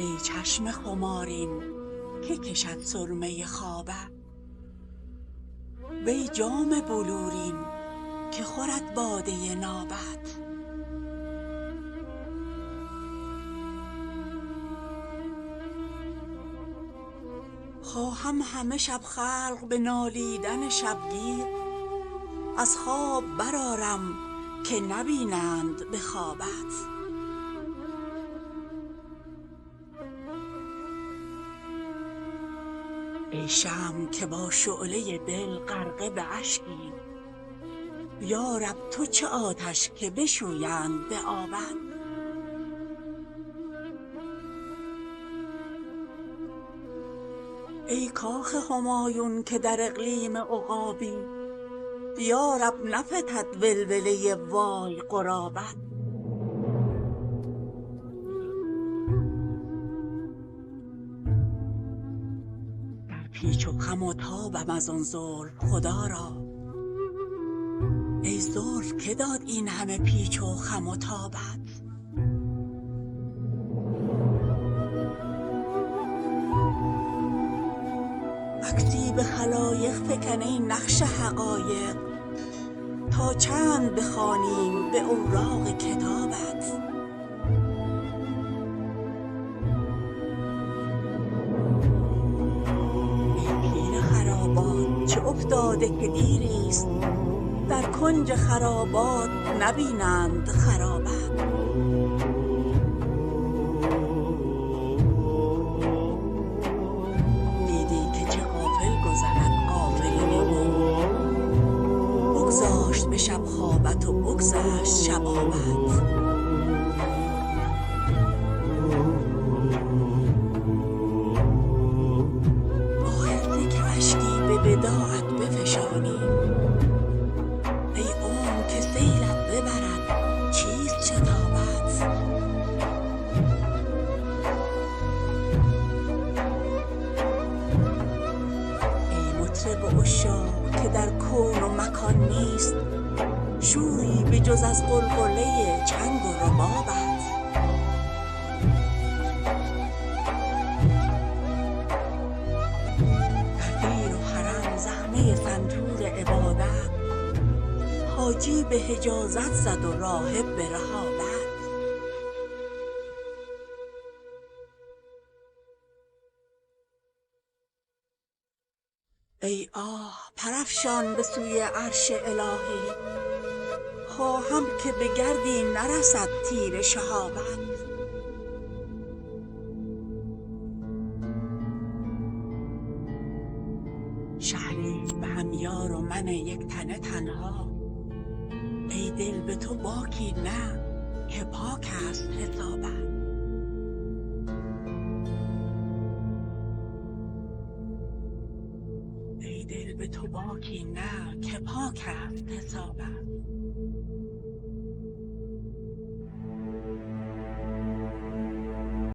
ای چشم خمارین که کشد سرمه خوابه، وی جام بلورین که خورد باده نابت. خواهم همه شب خلق به نالیدن شبگیر، از خواب برآرم که نبینند به خوابت. ای شمع که با شعله دل غرقه به اشکی، یارب تو چه آتش که بشویند به آبت. ای کاخ همایون که در اقلیم عقابی، یارب نفتد ولوله وای غرابت. در پیچ و خم و تابم از آن زلف خدا را، ای زلف که داد این همه پیچ و خم و تابت. عکسی به خلایق فکن ای نقش حقایق، تا چند بخوانیم به اوراق کتابت. ای پیر خرابات چه افتاده که دیریست، در کنج خرابات نبینند خرابت. به شب خوابت و بگذشت شبابت. باید که اشکی به وداعت بفشانی، ای عمر که سیلت ببرد چیست شتابت. ای مطرب عشاق که در کون و مکان نیست، شوری به جز از غلغله چنگ و ربابت. در دیر و حرم زخمه سنتور عبادت، حاجی به حجازت زد و راهب به رهابت. ای آه پرافشان به سوی عرش الهی، خواهم که به گردی نرسد تیر شهابت. شهری به هم یار و من یک تنه تنها، ای دل به تو باکی نه که پاک است حسابت. ای دل به تو باکی نه که پاک است حسابت.